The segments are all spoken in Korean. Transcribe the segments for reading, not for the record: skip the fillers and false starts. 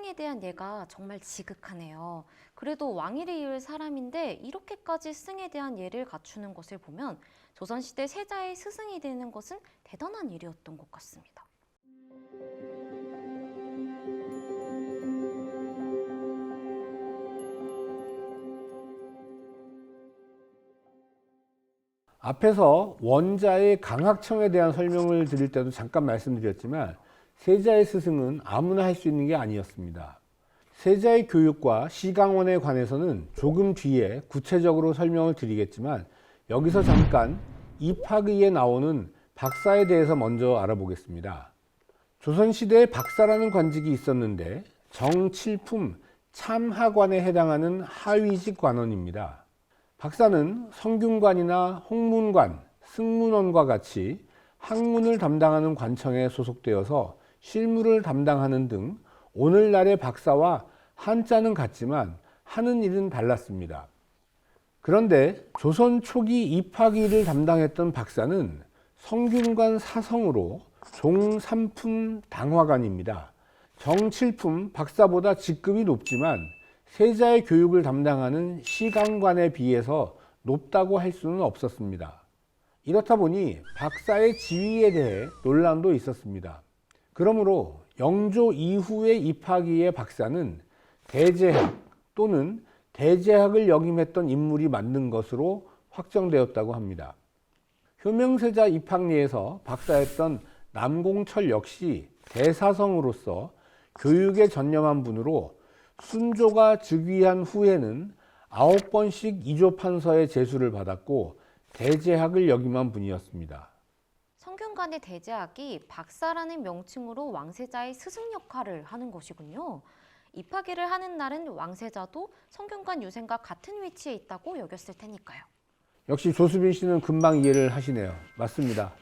스승에 대한 예가 정말 지극하네요. 그래도 왕위를 이을 사람인데 이렇게까지 스승에 대한 예를 갖추는 것을 보면 조선시대 세자의 스승이 되는 것은 대단한 일이었던 것 같습니다. 앞에서 원자의 강학청에 대한 설명을 드릴 때도 잠깐 말씀드렸지만 세자의 스승은 아무나 할 수 있는 게 아니었습니다. 세자의 교육과 시강원에 관해서는 조금 뒤에 구체적으로 설명을 드리겠지만 여기서 잠깐 입학의에 나오는 박사에 대해서 먼저 알아보겠습니다. 조선시대에 박사라는 관직이 있었는데 정칠품 참하관에 해당하는 하위직 관원입니다. 박사는 성균관이나 홍문관, 승문원과 같이 학문을 담당하는 관청에 소속되어서 실무를 담당하는 등 오늘날의 박사와 한자는 같지만 하는 일은 달랐습니다. 그런데 조선 초기 입학일을 담당했던 박사는 성균관 사성으로 종삼품 당화관입니다. 정칠품 박사보다 직급이 높지만 세자의 교육을 담당하는 시강관에 비해서 높다고 할 수는 없었습니다. 이렇다 보니 박사의 지위에 대해 논란도 있었습니다. 그러므로 영조 이후의 입학위의 박사는 대제학 또는 대제학을 역임했던 인물이 맞는 것으로 확정되었다고 합니다. 효명세자 입학리에서 박사였던 남공철 역시 대사성으로서 교육에 전념한 분으로 순조가 즉위한 후에는 9번씩 이조판서의 제수를 받았고 대제학을 역임한 분이었습니다. 성균관의 대제학이 박사라는 명칭으로 왕세자의 스승 역할을 하는 것이군요. 입학일을 하는 날은 왕세자도 성균관 유생과 같은 위치에 있다고 여겼을 테니까요. 역시 조수빈 씨는 금방 이해를 하시네요. 맞습니다.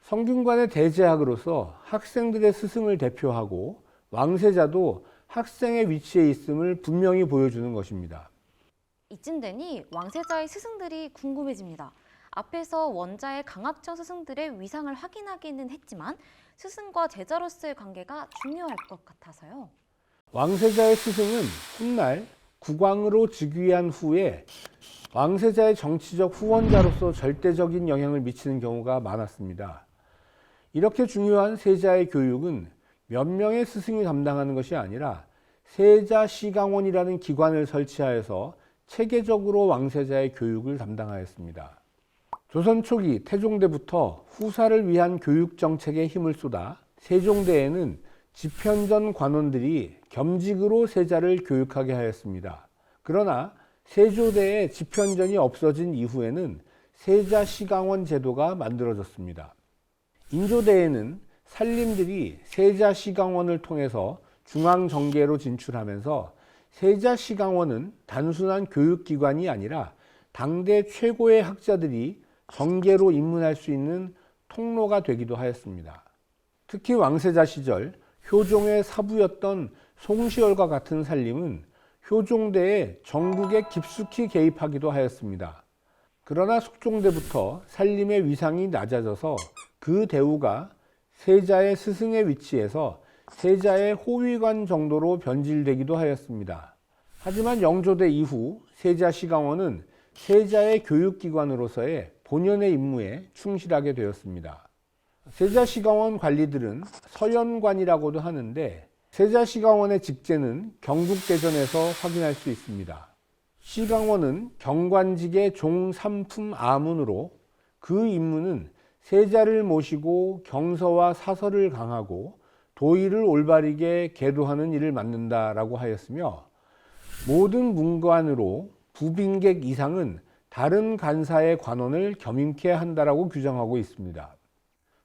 성균관의 대제학으로서 학생들의 스승을 대표하고 왕세자도 학생의 위치에 있음을 분명히 보여주는 것입니다. 이쯤 되니 왕세자의 스승들이 궁금해집니다. 앞에서 원자의 강학청 스승들의 위상을 확인하기는 했지만 스승과 제자로서의 관계가 중요할 것 같아서요. 왕세자의 스승은 훗날 국왕으로 즉위한 후에 왕세자의 정치적 후원자로서 절대적인 영향을 미치는 경우가 많았습니다. 이렇게 중요한 세자의 교육은 몇 명의 스승이 담당하는 것이 아니라 세자시강원이라는 기관을 설치하여서 체계적으로 왕세자의 교육을 담당하였습니다. 조선 초기 태종대부터 후사를 위한 교육 정책에 힘을 쏟아 세종대에는 집현전 관원들이 겸직으로 세자를 교육하게 하였습니다. 그러나 세조대에 집현전이 없어진 이후에는 세자시강원 제도가 만들어졌습니다. 인조대에는 산림들이 세자시강원을 통해서 중앙정계로 진출하면서 세자시강원은 단순한 교육기관이 아니라 당대 최고의 학자들이 정계로 입문할 수 있는 통로가 되기도 하였습니다. 특히 왕세자 시절 효종의 사부였던 송시열과 같은 산림은 효종대에 전국에 깊숙이 개입하기도 하였습니다. 그러나 숙종대부터 산림의 위상이 낮아져서 그 대우가 세자의 스승의 위치에서 세자의 호위관 정도로 변질되기도 하였습니다. 하지만 영조대 이후 세자시강원은 세자의 교육기관으로서의 본연의 임무에 충실하게 되었습니다. 세자시강원 관리들은 서연관이라고도 하는데 세자시강원의 직제는 경국대전에서 확인할 수 있습니다. 시강원은 경관직의 종삼품 아문으로 그 임무는 세자를 모시고 경서와 사설을 강하고 도의를 올바르게 계도하는 일을 맡는다라고 하였으며 모든 문관으로 부빈객 이상은 다른 간사의 관원을 겸임케 한다라고 규정하고 있습니다.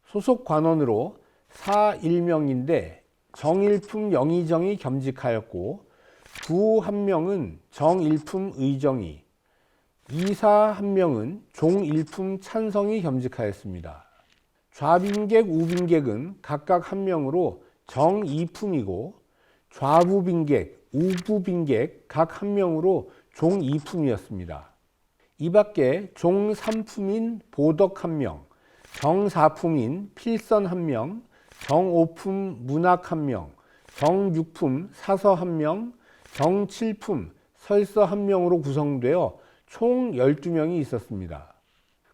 소속 관원으로 사일명인데 정일품 영의정이 겸직하였고 부 한 명은 정일품 의정이, 이사 한 명은 종일품 찬성이 겸직하였습니다. 좌빈객, 우빈객은 각각 한 명으로 정이품이고 좌부빈객, 우부빈객 각 한 명으로 종이품이었습니다. 이 밖에 종삼품인 보덕 한 명, 정사품인 필선 한 명, 정오품 문학 한 명, 경육품 사서 1명, 경칠품 설서 1명으로 구성되어 총 12명이 있었습니다.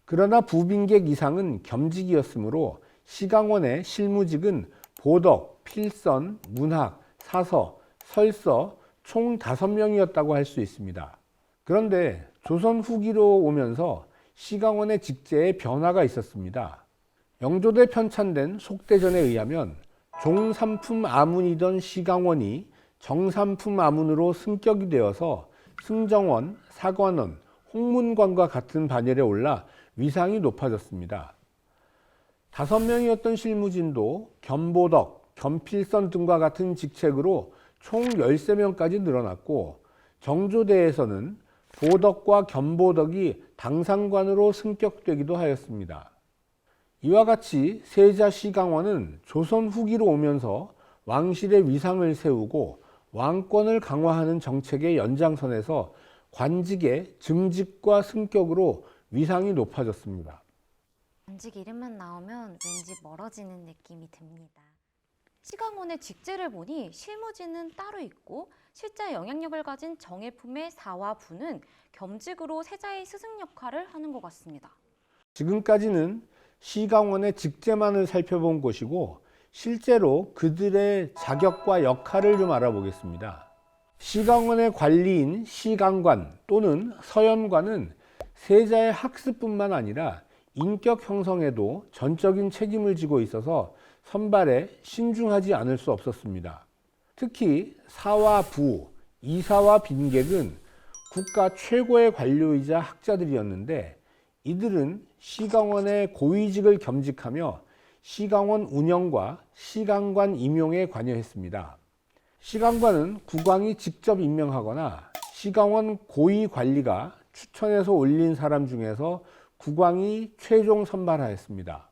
그러나 부빈객 이상은 겸직이었으므로 시강원의 실무직은 보덕, 필선, 문학, 사서, 설서 총 5명이었다고 할 수 있습니다. 그런데 조선 후기로 오면서 시강원의 직제에 변화가 있었습니다. 영조대 편찬된 속대전에 의하면 종삼품 아문이던 시강원이 정삼품 아문으로 승격이 되어서 승정원, 사관원, 홍문관과 같은 반열에 올라 위상이 높아졌습니다. 5명이었던 실무진도 겸보덕, 겸필선 등과 같은 직책으로 총 13명까지 늘어났고, 정조대에서는 보덕과 겸보덕이 당상관으로 승격되기도 하였습니다. 이와 같이 세자 시강원은 조선 후기로 오면서 왕실의 위상을 세우고 왕권을 강화하는 정책의 연장선에서 관직의 증직과 승격으로 위상이 높아졌습니다. 관직 이름만 나오면 왠지 멀어지는 느낌이 듭니다. 시강원의 직제를 보니 실무진은 따로 있고 실제 영향력을 가진 정예품의 사와 부는 겸직으로 세자의 스승 역할을 하는 것 같습니다. 지금까지는 시강원의 직제만을 살펴본 것이고 실제로 그들의 자격과 역할을 좀 알아보겠습니다. 시강원의 관리인 시강관 또는 서연관은 세자의 학습뿐만 아니라 인격 형성에도 전적인 책임을 지고 있어서 선발에 신중하지 않을 수 없었습니다. 특히 사와 부, 이사와 빈객은 국가 최고의 관료이자 학자들이었는데 이들은 시강원의 고위직을 겸직하며 시강원 운영과 시강관 임용에 관여했습니다. 시강관은 국왕이 직접 임명하거나 시강원 고위 관리가 추천해서 올린 사람 중에서 국왕이 최종 선발하였습니다.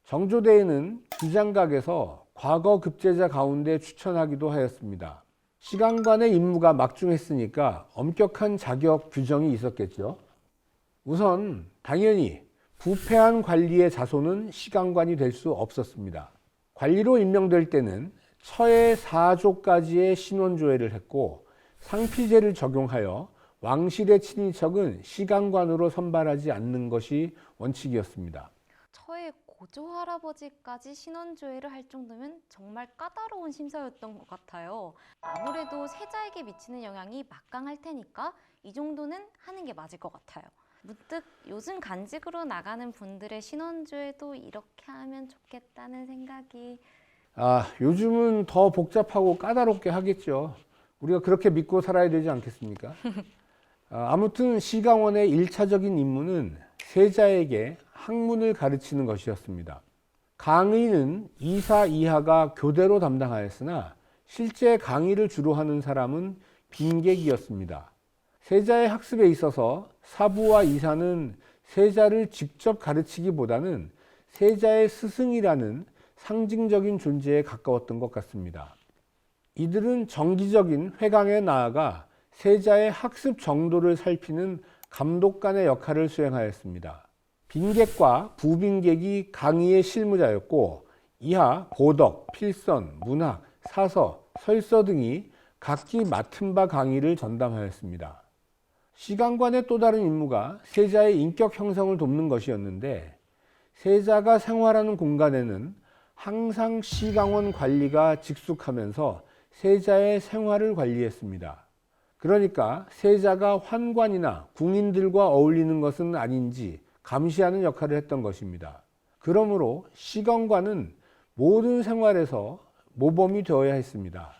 정조대에는 주장각에서 과거 급제자 가운데 추천하기도 하였습니다. 시강관의 임무가 막중했으니까 엄격한 자격 규정이 있었겠죠. 우선 당연히 부패한 관리의 자손은 시강관이 될 수 없었습니다. 관리로 임명될 때는 처의 4조까지의 신원조회를 했고 상피제를 적용하여 왕실의 친인척은 시강관으로 선발하지 않는 것이 원칙이었습니다. 처의 고조 할아버지까지 신원조회를 할 정도면 정말 까다로운 심사였던 것 같아요. 아무래도 세자에게 미치는 영향이 막강할 테니까 이 정도는 하는 게 맞을 것 같아요. 문득 요즘 간직으로 나가는 분들의 신원조회도 이렇게 하면 좋겠다는 생각이. 요즘은 더 복잡하고 까다롭게 하겠죠. 우리가 그렇게 믿고 살아야 되지 않겠습니까? 아무튼 시강원의 1차적인 임무는 세자에게 학문을 가르치는 것이었습니다. 강의는 이사 이하가 교대로 담당하였으나 실제 강의를 주로 하는 사람은 빈객이었습니다. 세자의 학습에 있어서 사부와 이사는 세자를 직접 가르치기보다는 세자의 스승이라는 상징적인 존재에 가까웠던 것 같습니다. 이들은 정기적인 회강에 나아가 세자의 학습 정도를 살피는 감독관의 역할을 수행하였습니다. 빈객과 부빈객이 강의의 실무자였고 이하 보덕, 필선, 문학, 사서, 설서 등이 각기 맡은 바 강의를 전담하였습니다. 시강관의 또 다른 임무가 세자의 인격 형성을 돕는 것이었는데 세자가 생활하는 공간에는 항상 시강원 관리가 직숙하면서 세자의 생활을 관리했습니다. 그러니까 세자가 환관이나 궁인들과 어울리는 것은 아닌지 감시하는 역할을 했던 것입니다. 그러므로 시강관은 모든 생활에서 모범이 되어야 했습니다.